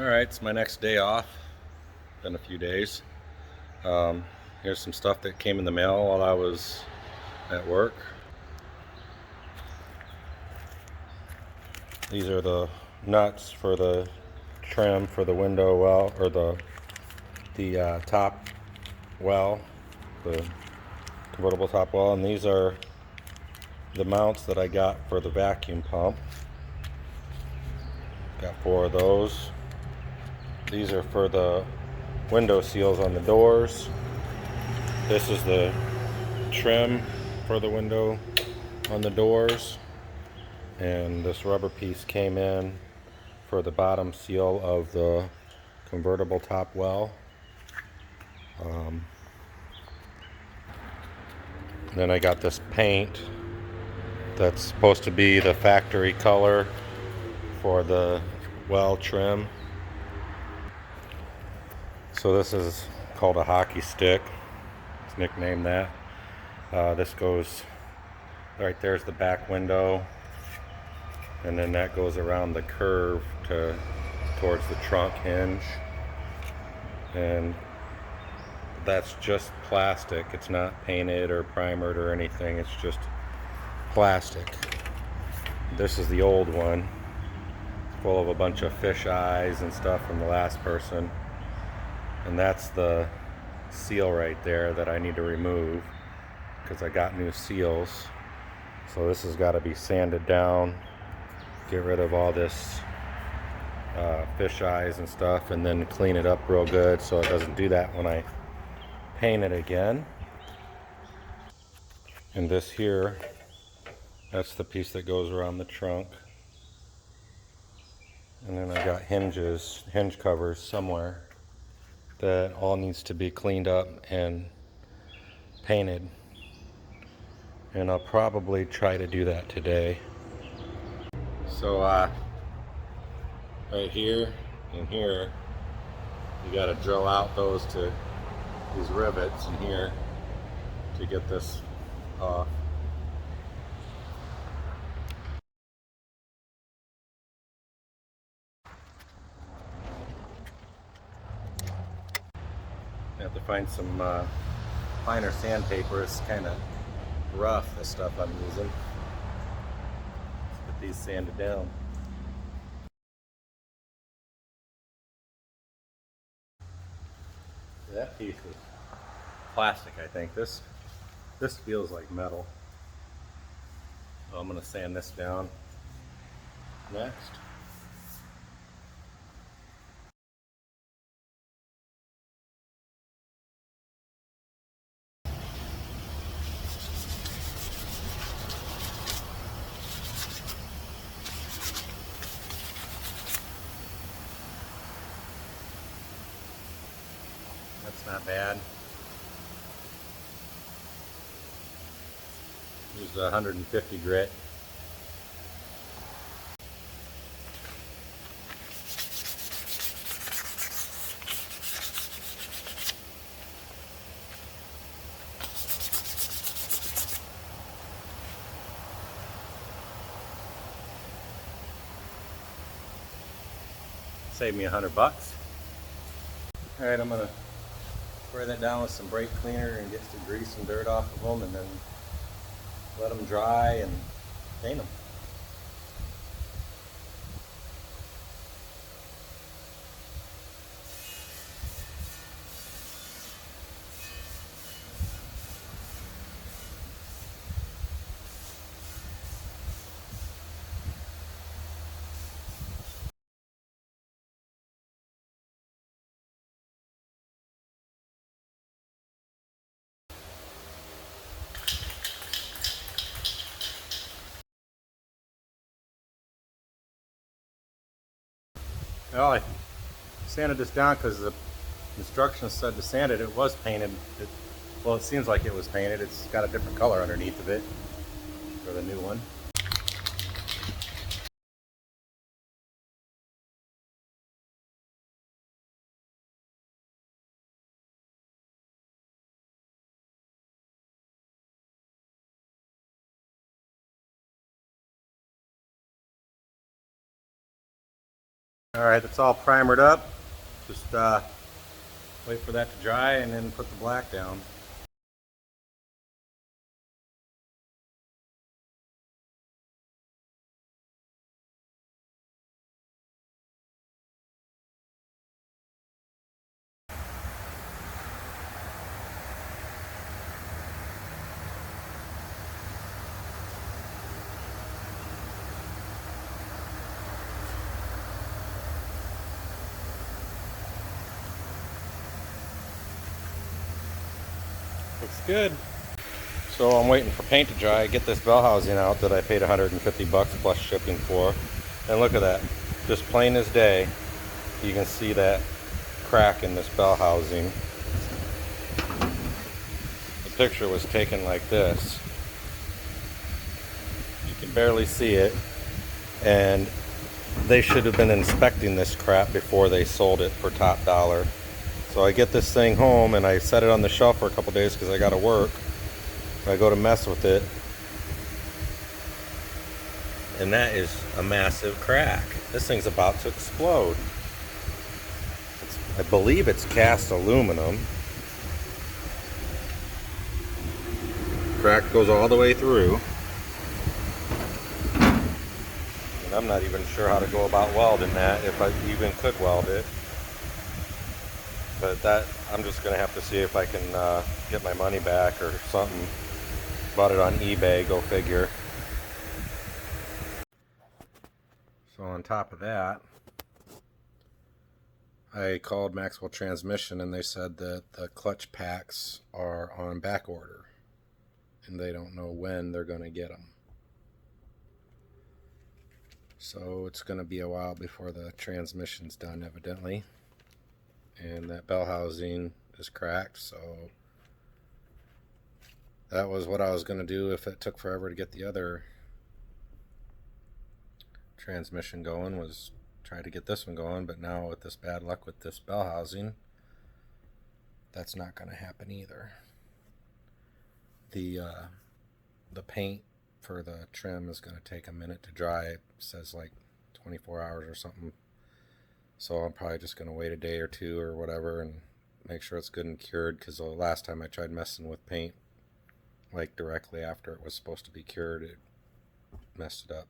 Alright, it's my next day off. Been a few days. Here's some stuff that came in the mail while I was at work. These are the nuts for the trim for the window well, or the top well, the convertible top well, and these are the mounts that I got for the vacuum pump. Got 4 of those. These are for the window seals on the doors. This is the trim for the window on the doors, and this rubber piece came in for the bottom seal of the convertible top well. Then I got this paint that's supposed to be the factory color for the well trim. So this is called a hockey stick. It's nicknamed that. This goes right there's the back window, and then that goes around the curve towards the trunk hinge, and that's just plastic. It's not painted or primered or anything. It's just plastic. This is the old one, full of a bunch of fish eyes and stuff from the last person, and that's the seal right there that I need to remove because I got new seals. So this has got to be sanded down, get rid of all this fish eyes and stuff, and then clean it up real good so it doesn't do that when I paint it again. And this here, that's the piece that goes around the trunk. And then I got hinge covers somewhere that all needs to be cleaned up and painted. And I'll probably try to do that today. So right here and here, you got to drill out these rivets in here to get this off. I have to find some finer sandpaper. It's kind of rough, the stuff I'm using. Let's get these sanded down. That piece is plastic, I think. This feels like metal. So I'm going to sand this down next. That's not bad. Use 150 grit. Save me $100. All right, I'm gonna spray that down with some brake cleaner and get some grease and dirt off of them, and then let them dry and paint them. Well, I sanded this down because the instructions said to sand it. It was painted. Well, it seems like it was painted. It's got a different color underneath of it for the new one. Alright, it's all primered up. Just wait for that to dry and then put the black down. Looks good. So I'm waiting for paint to dry, get this bell housing out that I paid 150 bucks plus shipping for. And look at that, just plain as day, you can see that crack in this bell housing. The picture was taken like this. You can barely see it, and they should have been inspecting this crap before they sold it for top dollar. So I get this thing home and I set it on the shelf for a couple days because I got to work. I go to mess with it, and that is a massive crack. This thing's about to explode. I believe it's cast aluminum. Crack goes all the way through. And I'm not even sure how to go about welding that, if I even could weld it. But that, I'm just going to have to see if I can get my money back or something. Bought it on eBay, go figure. So on top of that, I called Maxwell Transmission and they said that the clutch packs are on back order and they don't know when they're going to get them. So it's going to be a while before the transmission's done, evidently. And that bell housing is cracked, so that was what I was going to do if it took forever to get the other transmission going, was try to get this one going. But now with this bad luck with this bell housing, that's not going to happen either. The paint for the trim is going to take a minute to dry. It says like 24 hours or something. So I'm probably just going to wait a day or two or whatever and make sure it's good and cured, because the last time I tried messing with paint, like directly after it was supposed to be cured, it messed it up.